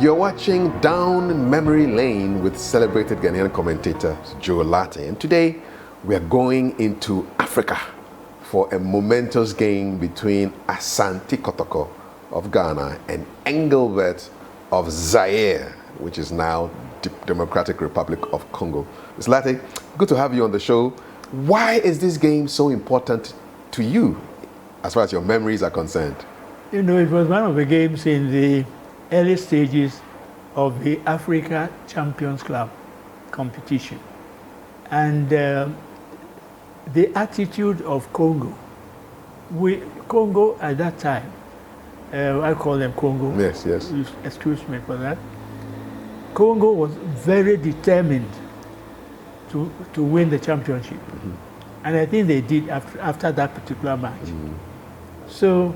You're watching Down Memory Lane with celebrated Ghanaian commentator Joe Lartey. And today we are going into Africa for a momentous game between Asante Kotoko of Ghana and Engelbert of Zaire, which is now Democratic Republic of Congo. Mr. Lartey, good to have you on the show. Why is this game so important to you as far as your memories are concerned? You know, it was one of the games in the early stages of the Africa Champions Club competition. And the attitude of Congo, Congo at that time, I call them Congo. Yes, yes. Excuse me for that. Congo was very determined to win the championship. Mm-hmm. And I think they did after that particular match. Mm-hmm. So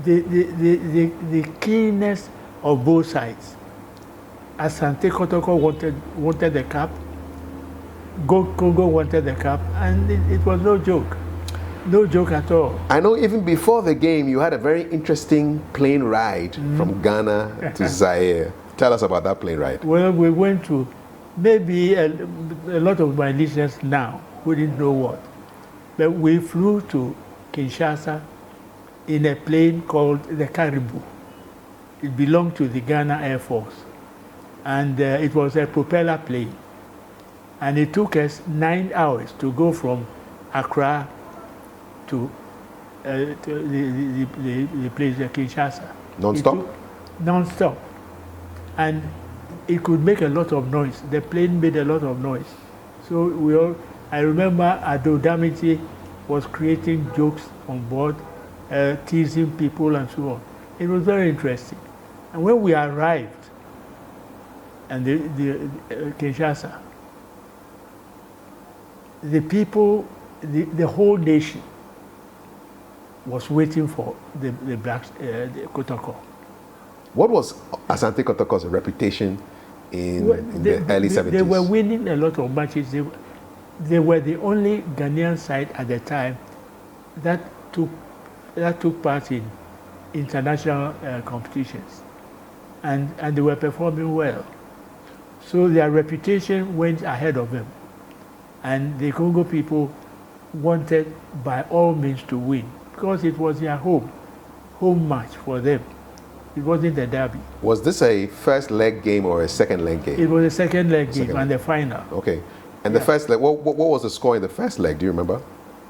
the keenness of both sides. Asante Kotoko wanted the cup, Congo wanted the cup, and it was no joke. No joke at all. I know even before the game, you had a very interesting plane ride from Ghana to Zaire. Tell us about that plane ride. Well, we went to, maybe a lot of my listeners now wouldn't know what, but we flew to Kinshasa in a plane called the Caribou. It belonged to the Ghana Air Force. And it was a propeller plane. And it took us 9 hours to go from Accra to the place, Kinshasa. Non-stop? Non-stop. And it could make a lot of noise. The plane made a lot of noise. So I remember Ado Damiti was creating jokes on board, teasing people and so on. It was very interesting. And when we arrived, and the Kinshasa, the people, the whole nation was waiting for the Kotoko. What was Asante Kotoko's reputation in the early 70s? They were winning a lot of matches. They were the only Ghanaian side at the time that took part in international competitions. And they were performing well. So their reputation went ahead of them. And the Congo people wanted by all means to win because it was their home match for them. It wasn't a derby. Was this a first leg game or a second leg game? It was a second leg game and the final. Okay. And the first leg, what was the score in the first leg? Do you remember?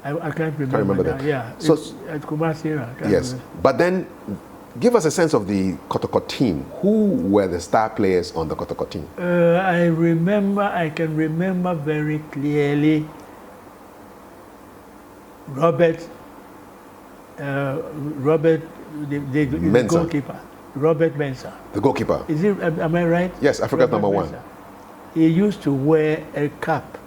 I can't remember that. Yeah. So at Kumasi. Yes. Remember. But then give us a sense of the Kotoko team. Who were the star players on the Kotoko team? I can remember very clearly Robert, the goalkeeper. Robert Mensah. The goalkeeper. Am I right? Yes, Africa's number one. He used to wear a cap,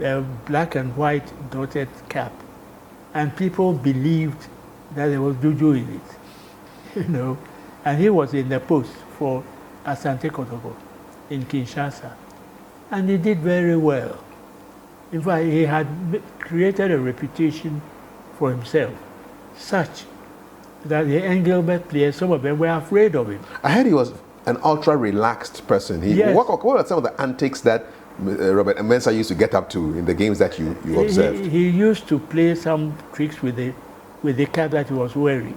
a black and white dotted cap, and people believed that there was juju in it, you know. And he was in the post for Asante Kotoko in Kinshasa, and he did very well. In fact, he had created a reputation for himself, such that the Engelbert players, some of them were afraid of him. I heard he was an ultra-relaxed person. Yes. What are some of the antics that Robert Mensah used to get up to in the games that you observed? He used to play some tricks with the cap that he was wearing.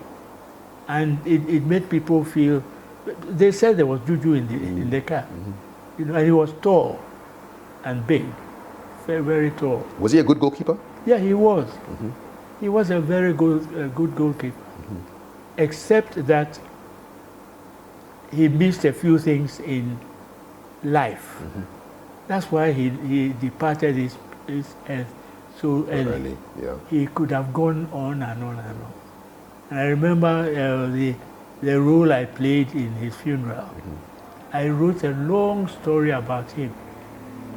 And it made people feel, they said there was juju in the cap. Mm-hmm. You know, and he was tall and big, very, very tall. Was he a good goalkeeper? Yeah, he was. Mm-hmm. He was a very good goalkeeper. Mm-hmm. Except that he missed a few things in life. Mm-hmm. That's why he departed his earth so early. Yeah. He could have gone on and on and on. And I remember the role I played in his funeral. Mm-hmm. I wrote a long story about him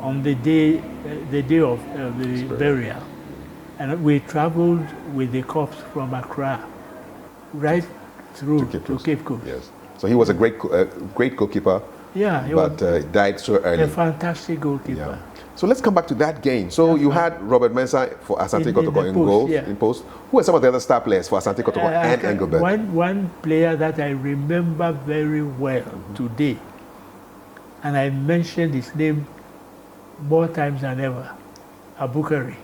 on the day of the burial. And we traveled with the corpse from Accra right through to Cape Coast. Yes. So he was a great goalkeeper. Yeah, but died so early. A fantastic goalkeeper. Yeah. So let's come back to that game. So you had Robert Mensah for Asante Kotoko in post, goal, yeah. in post. Who are some of the other star players for Asante Kotoko and Engelbert? One player that I remember very well today, and I mentioned his name more times than ever, Abukari.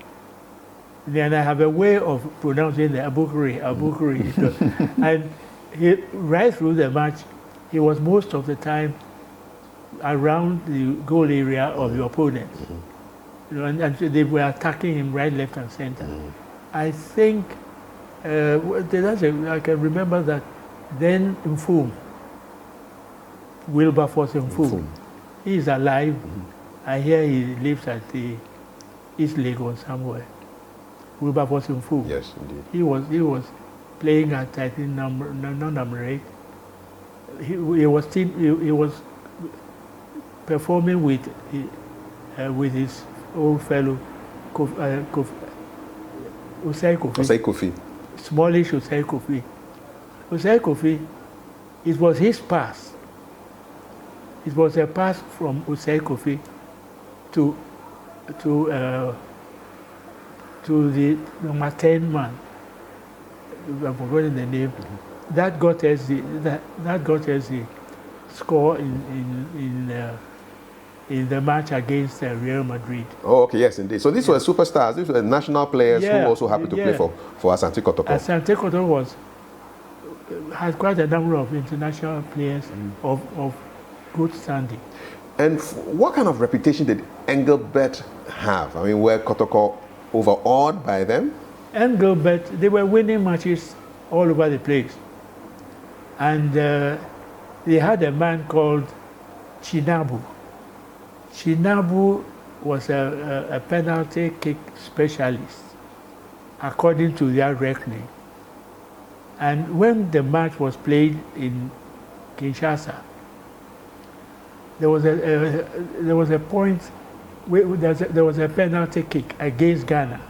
Then I have a way of pronouncing the Abukari. And right through the match, he was most of the time around the goal area of the opponent. You know, and they were attacking him right, left, and center. I think, I can remember that then Mfum, Wilberforce Mfum, he is alive. I hear he lives at the East Lagos somewhere. Wilberforce Mfum. Yes, indeed. He was playing at, I think, number 8. He was performing with his old fellow Osei Kofi. Smallish Osei Kofi. Osei Kofi, it was his pass. It was a pass from Osei Kofi to the number 10 man. I'm forgetting the name. That got us the score in the match against Real Madrid. Oh, okay, yes, indeed. So these were superstars. These were national players who also happened to play for Asante Kotoko. Asante Kotoko had quite a number of international players of good standing. And what kind of reputation did Engelbert have? I mean, were Kotoko overawed by them? Engelbert, they were winning matches all over the place. And they had a man called Chinabu. Chinabu was a penalty kick specialist, according to their reckoning. And when the match was played in Kinshasa, there was a point where there was a penalty kick against Ghana,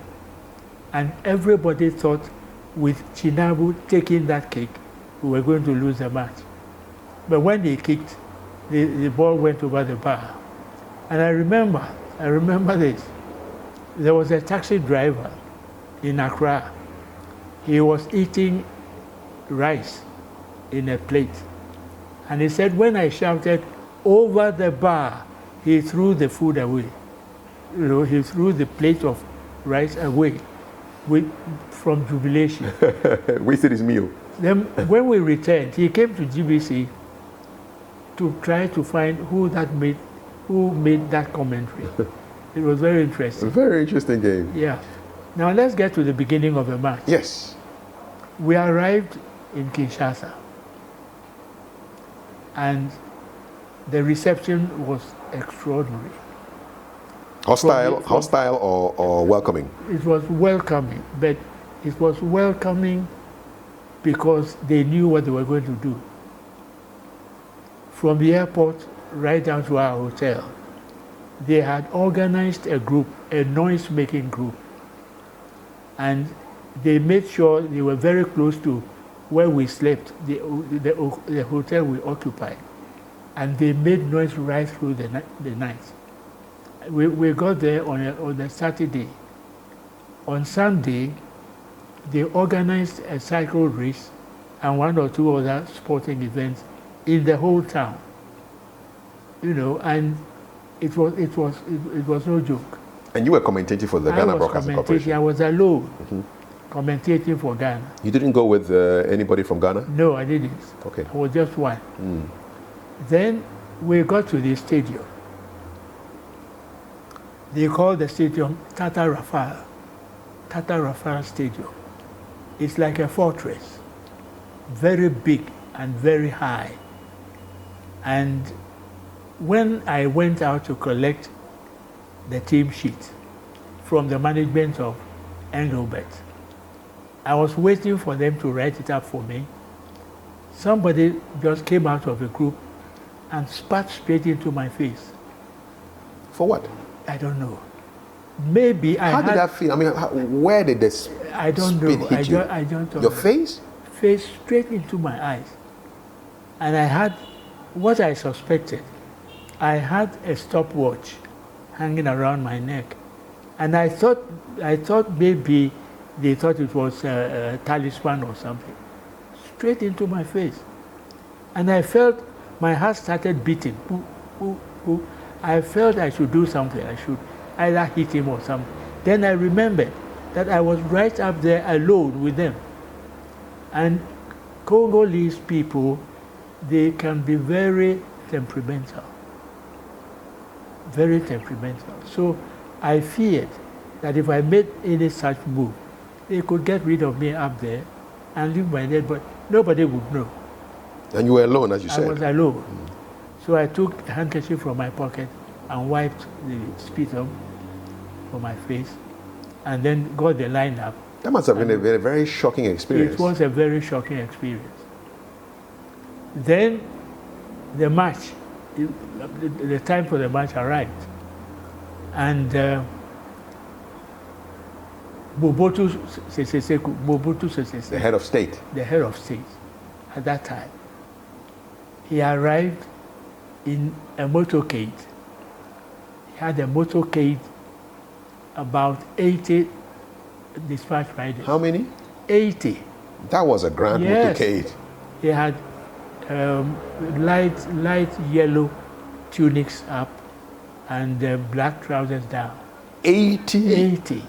and everybody thought with Chinabu taking that kick, we were going to lose the match. But when they kicked, the ball went over the bar. And I remember this. There was a taxi driver in Accra. He was eating rice in a plate. And he said, when I shouted, over the bar, he threw the food away. You know, he threw the plate of rice away from jubilation. Wasted his meal. Then when we returned, he came to GBC to try to find who made that commentary. It was very interesting. A very interesting game. Yeah. Now let's get to the beginning of the match. Yes. We arrived in Kinshasa, and the reception was extraordinary. Hostile or welcoming? It was welcoming, but it was welcoming because they knew what they were going to do. From the airport right down to our hotel, they had organized a group, a noise-making group, and they made sure they were very close to where we slept, the hotel we occupied, and they made noise right through the night. We got there on a Saturday. On Sunday, they organized a cycle race and one or two other sporting events in the whole town. You know, and it was no joke. And you were commentating for the Ghana Broadcasting Corporation? I was alone commentating for Ghana. You didn't go with anybody from Ghana? No, I didn't. Okay. I was just one. Then we got to the stadium. They called the stadium Tata Rafale Stadium. It's like a fortress, very big and very high. And when I went out to collect the team sheet from the management of Engelbert, I was waiting for them to write it up for me. Somebody just came out of the group and spat straight into my face. For what? I don't know. Maybe How did that feel? I mean, where did this I don't know. hit you? I don't know. Your face? Face straight into my eyes. And I had what I suspected. I had a stopwatch hanging around my neck. And I thought maybe they thought it was a talisman or something. Straight into my face. And I felt my heart started beating. Ooh, ooh, ooh. I felt I should do something. I should either hit him or something. Then I remembered that I was right up there alone with them. And Congolese people, they can be very temperamental. Very temperamental. So I feared that if I made any such move, they could get rid of me up there and leave my dead, but nobody would know. And you were alone, as you said. I was alone. So I took a handkerchief from my pocket and wiped the spit up from my face, and then got the line up. That must have been a very, very shocking experience. It was a very shocking experience. Then the match, the time for the match arrived. And Mobutu Sese Seko, the head of state. The head of state at that time, he arrived in a motorcade. He had a motorcade, about 80 dispatch riders. How many? 80. That was a grand motorcade. He had light yellow tunics up and black trousers down. 80? 80.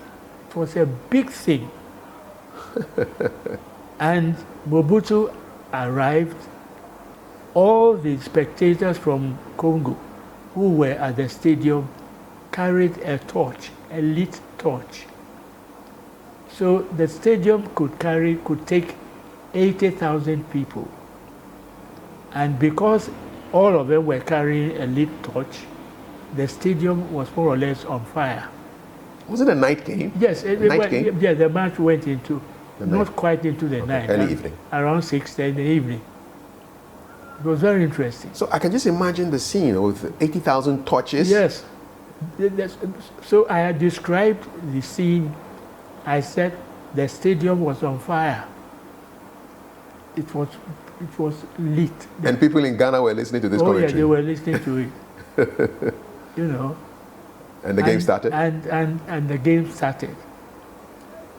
It was a big thing. And Mobutu arrived. All the spectators from Congo who were at the stadium carried a torch, a lit torch. So the stadium could take 80,000 people. And because all of them were carrying a lit torch, the stadium was more or less on fire. Was it a night game? Yes, night game? Yeah, the match went into, not quite into the night. Early evening. Around 6 in the evening. It was very interesting. So I can just imagine the scene with 80,000 torches. Yes. So I had described the scene. I said the stadium was on fire. It was lit. And people in Ghana were listening to this commentary. Yeah, they were listening to it. You know. And the game started? And the game started.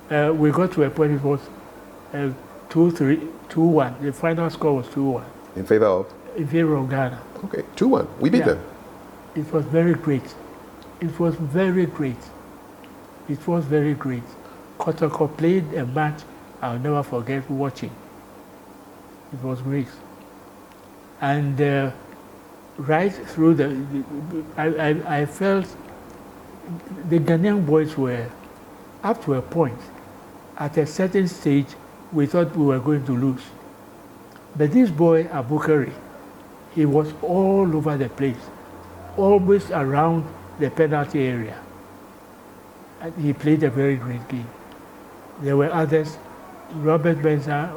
We got to a point, it was 2-3, 2-1. The final score was 2-1. In favor of? In favor of Ghana. Okay, 2-1. We beat them. It was very great. It was very great. It was very great. Kotoko played a match I'll never forget watching. It was great. And right through I felt the Ghanaian boys were, up to a point, at a certain stage, we thought we were going to lose. But this boy, Abukari, he was all over the place, always around the penalty area. And he played a very great game. There were others, Robert Benza,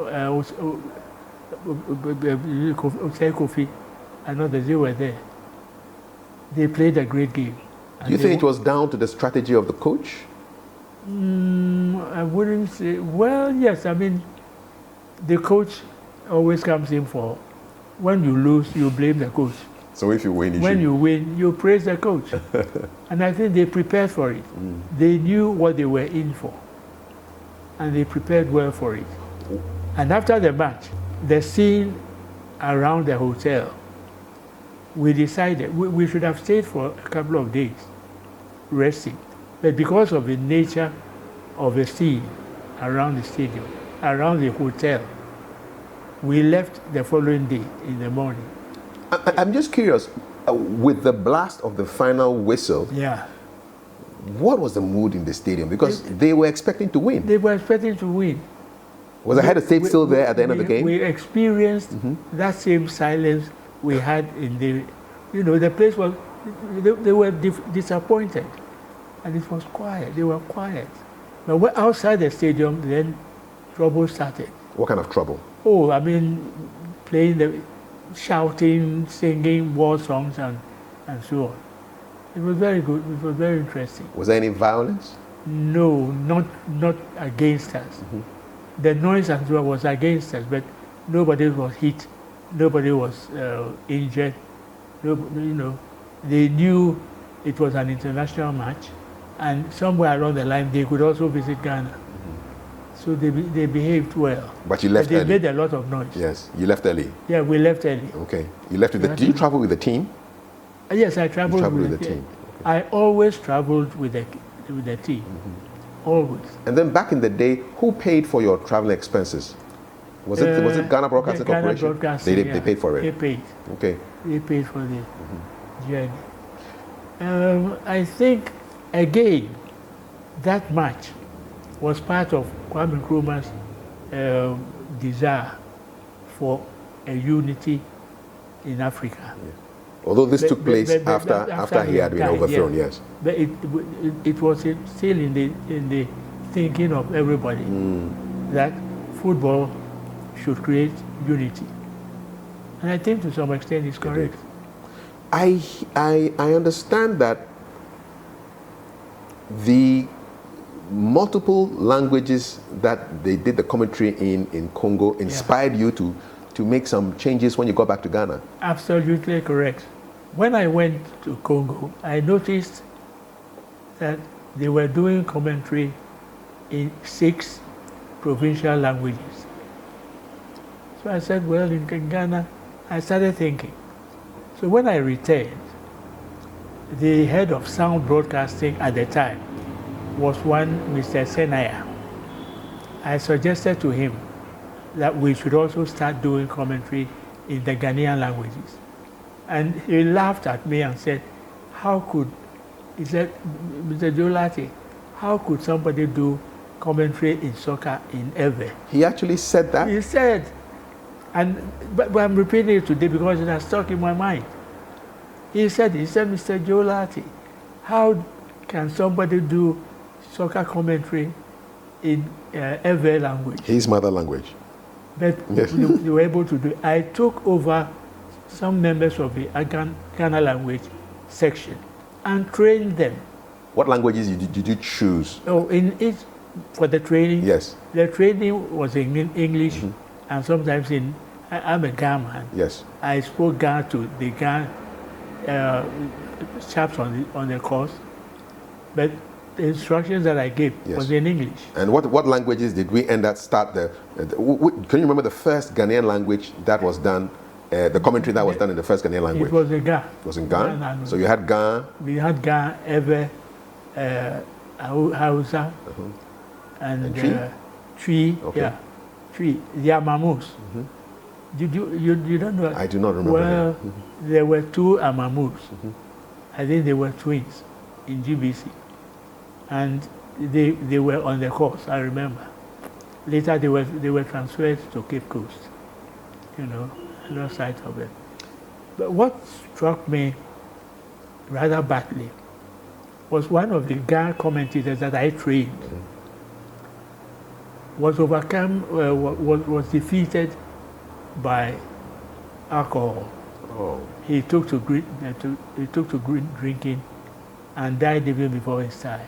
Kofi, and others, they were there. They played a great game. Do you think it was down to the strategy of the coach? I wouldn't say, well, yes, I mean, the coach always comes in for, when you lose, you blame the coach. So if you win, you win, you praise the coach. And I think they prepared for it. They knew what they were in for. And they prepared well for it. And after the match, the scene around the hotel, we decided we should have stayed for a couple of days, resting. But because of the nature of the scene around the stadium, around the hotel, we left the following day in the morning. I'm just curious, with the blast of the final whistle, what was the mood in the stadium? Because they were expecting to win. They were expecting to win. Was the head of state still there at the end of the game? We experienced that same silence we had in the, the place was, they were disappointed. And it was quiet, they were quiet. But outside the stadium, then trouble started. What kind of trouble? Oh, I mean, shouting, singing war songs and so on. It was very good, it was very interesting. Was there any violence? No, not against us. The noise and so on was against us, but nobody was hit, nobody was injured. They knew it was an international match, and somewhere along the line they could also visit Ghana. So they behaved well. But you left they early. made a lot of noise. Yes, you left early. Yeah, we left early. Okay, you left with the. Did you travel with the team? Yes, I traveled, with the team. Okay. I always traveled with the team. Always. And then back in the day, who paid for your travel expenses? Was it Ghana Broadcasting Corporation? Ghana Broadcasting, They paid for it. They paid. Okay. They paid for the journey. I think again that match was part of Kwame Nkrumah's desire for a unity in Africa. Yeah. Although this took place after he had been overthrown, yes. But it was still in the thinking of everybody that football should create unity. And I think to some extent it's correct. I understand that the multiple languages that they did the commentary in Congo inspired you to make some changes when you got back to Ghana. Absolutely correct. When I went to Congo, I noticed that they were doing commentary in 6 provincial languages. So I said, well, in Ghana, I started thinking. So when I returned, the head of sound broadcasting at the time was one Mr. Senaya. I suggested to him that we should also start doing commentary in the Ghanaian languages. And he laughed at me and said, he said, Mr. Joe Lartey, how could somebody do commentary in soccer in Ewe? He actually said that? He said, but I'm repeating it today because it has stuck in my mind. He said, Mr. Joe Lartey, how can somebody do soccer commentary in Ewe language? His mother language. But yes. they were able to do it. I took over some members of the Ghana language section and trained them. What languages did you choose? Oh, in each, for the training? Yes. The training was in English and sometimes I'm a Ghana man. Yes. I spoke Ghana to the Ghana chaps on the course, but the instructions that I gave was in English. And what languages did we end at start can you remember the first Ghanaian language that was done, the commentary that was done in the first Ghanaian language? It was in Ghana. It was in Ghana? So you had Ghana? We had Ghana, Ewe, Hausa, and Twi, okay. Twi, Yamamus. You don't know? I do not remember. Well, there were 2 Amamus. I think they were twins in GBC. And they were on the course, I remember. Later they were transferred to Cape Coast. I lost sight of them. But what struck me rather badly was one of the Ghana commentators that I trained was defeated by alcohol. Oh. He took to drinking and died even before his time.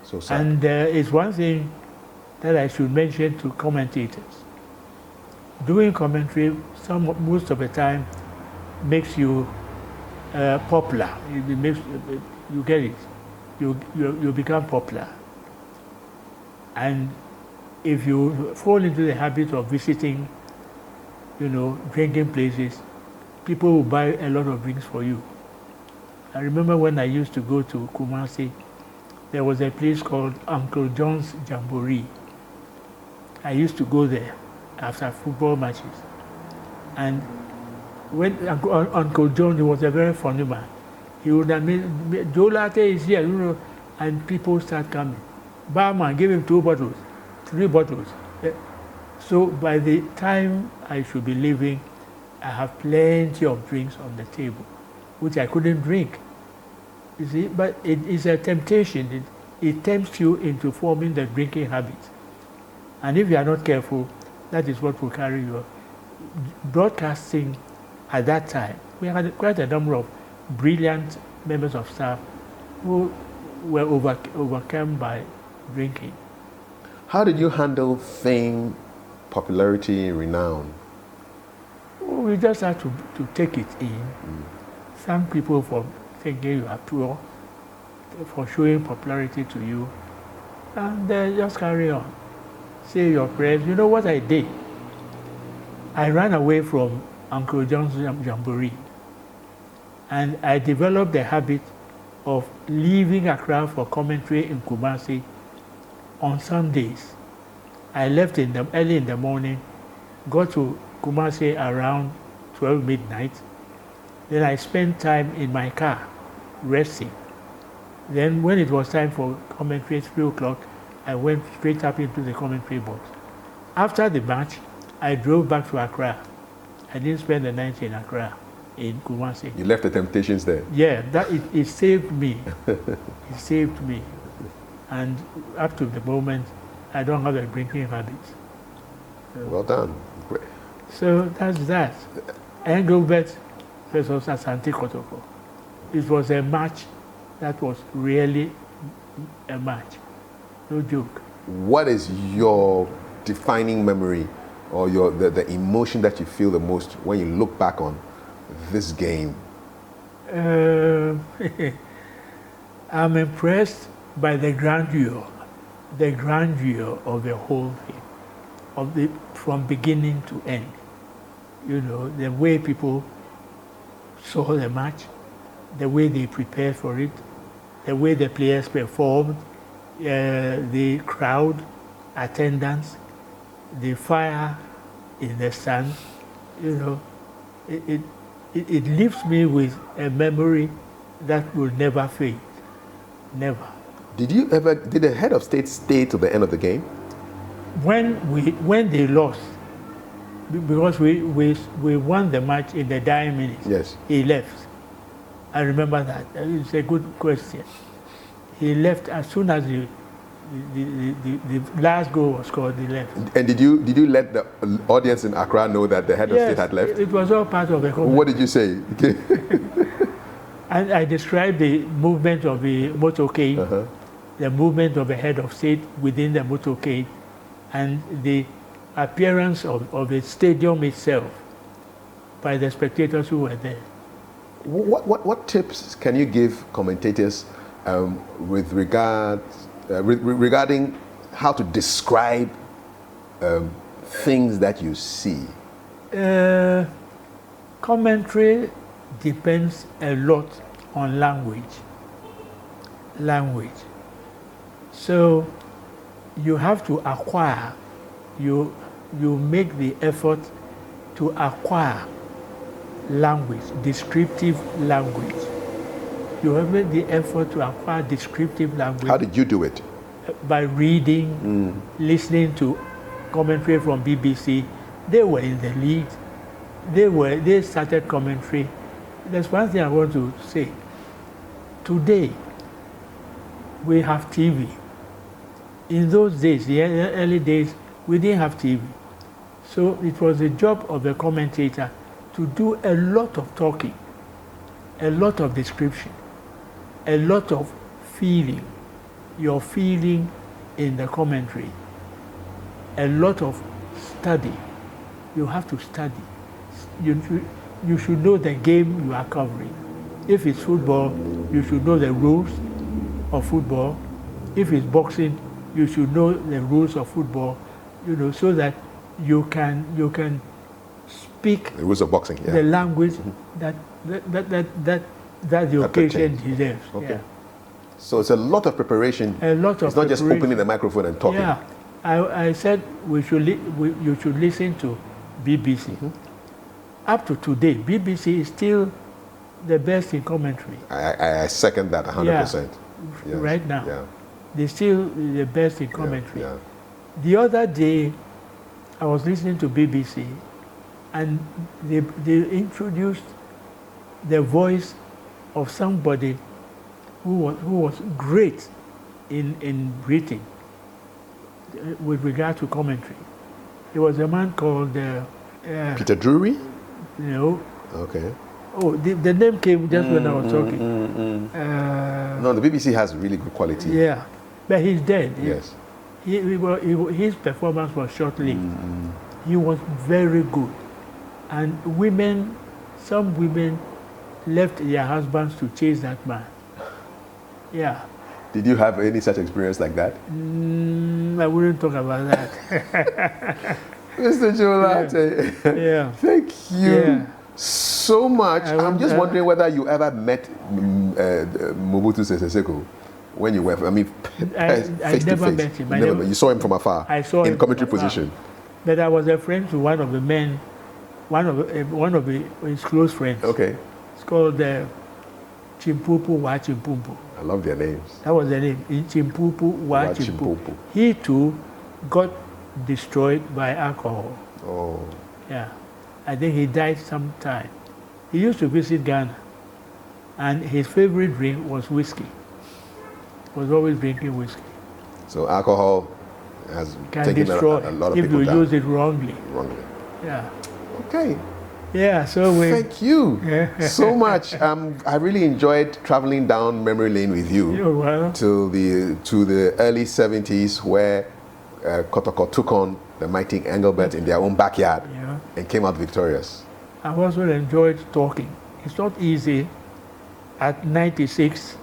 So sad. And it's one thing that I should mention to commentators. Doing commentary, most of the time, makes you popular. You get it. You become popular. And if you fall into the habit of visiting, drinking places, people will buy a lot of drinks for you. I remember when I used to go to Kumasi, there was a place called Uncle John's Jamboree. I used to go there after football matches. And when Uncle John, he was a very funny man. He would have made, Joe Lartey is here, and people start coming. Barman, give him 2 bottles, 3 bottles. So by the time I should be leaving, I have plenty of drinks on the table, which I couldn't drink. You see, but it is a temptation. It tempts you into forming the drinking habit. And if you are not careful, that is what will carry you. Broadcasting at that time, we had quite a number of brilliant members of staff who were overcome by drinking. How did you handle fame, popularity, renown? We just had to take it in. Thank people for thinking you are poor, for showing popularity to you, and just carry on. Say your prayers. You know what I did? I ran away from Uncle John's Jamboree, and I developed the habit of leaving Accra for commentary in Kumasi on Sundays. I left early in the morning, got to Kumasi around 12 midnight. Then I spent time in my car, resting. Then when it was time for commentary at 3 o'clock, I went straight up into the commentary box. After the match, I drove back to Accra. I didn't spend the night in Accra, in Kumasi. You left the temptations there. Yeah, it saved me. It saved me. And up to the moment, I don't have a drinking habit. Well done. Great. So that's that. Engelbert versus Asante Kotoko. It was a match that was really a match. No joke. What is your defining memory or the emotion that you feel the most when you look back on this game? I'm impressed by the grandeur of the whole thing, from beginning to end. You know, the way people saw the match, the way they prepared for it, the way the players performed, the crowd attendance, the fire in the sun. You know, it leaves me with a memory that will never fade. Never. Did the head of state stay to the end of the game? When they lost, because we won the match in the dying minutes. Yes. He left. I remember that. It's a good question. He left as soon as the last goal was scored. He left. And did you let the audience in Accra know that the head of state had left? It was all part of the conversation. What did you say? And I described the movement of the motorcade, the movement of the head of state within the motorcade, and the appearance of the stadium itself by the spectators who were there. What tips can you give commentators with regarding how to describe things that you see? Commentary depends a lot on language. So you have to acquire, you make the effort to acquire language, descriptive language. You have made the effort to acquire descriptive language. How did you do it? By reading, listening to commentary from BBC. They were in the league. They started commentary. There's one thing I want to say. Today, we have TV. In those days, the early days, we didn't have TV. So it was the job of the commentator to do a lot of talking, a lot of description, a lot of feeling, your feeling in the commentary, a lot of study. You have to study. You should know the game you are covering. If it's football, you should know the rules of football. If it's boxing, you should know the rules of football, you know, so that you can speak the rules of boxing, yeah. The language that the occasion deserves. Okay. Yeah. So it's a lot of preparation. A lot of It's not just opening the microphone and talking. Yeah. I said you should listen to BBC. Up to today, BBC is still the best in commentary. I second that 100%. Yes. Right now. Yeah. They're still the best in commentary. Yeah. The other day, I was listening to BBC, and they introduced the voice of somebody who was great in Britain with regard to commentary. There was a man called Peter Drury? No. Okay. Oh, the name came just when I was talking. No, the BBC has really good quality. Yeah, but he's dead. Yes. His performance was short-lived. He was very good. And some women left their husbands to chase that man. Yeah. Did you have any such experience like that? I wouldn't talk about that. Mr. Joe Lartey, Yeah. thank you Yeah. so much. I'm just wondering whether you ever met Mobutu Sese Seko when you were, I face to never face. met him. You saw him from afar. I saw him in commentary from afar. position. But I was a friend to one of the men, one of his close friends. Okay. It's called Chimpupu Wa Chimpumpu. I love their names. That was the name, Chimpupu Wa Chimpumpu. Chimpupu. He too got destroyed by alcohol. Oh. Yeah. I think he died sometime. He used to visit Ghana, and his favorite drink was whiskey. Was always drinking whiskey. So alcohol has Can taken destroy a lot of if people you down. use it wrongly. Wrongly. Yeah. Okay. Yeah. So we. Thank you so much. I really enjoyed traveling down memory lane with you You're welcome. to the early 70s, where Kotoko took on the mighty Engelbert in their own backyard and came out victorious. I've also enjoyed talking. It's not easy at 96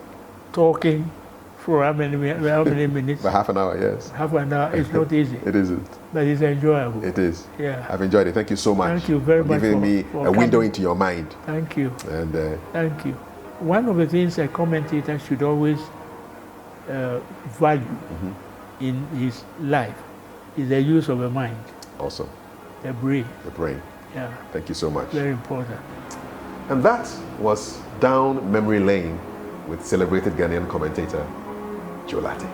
talking for how many minutes? For half an hour, yes. Half an hour. It's not easy. It isn't. But it's enjoyable. It is. Yeah. I've enjoyed it. Thank you so much. Thank you very for much giving me for a window coming. into your mind. Thank you. And Thank you. One of the things a commentator should always value in his life is the use of the mind, awesome. the brain. The brain. Yeah. Thank you so much. Very important. And that was Down Memory Lane with celebrated Ghanaian commentator Joe Lartey.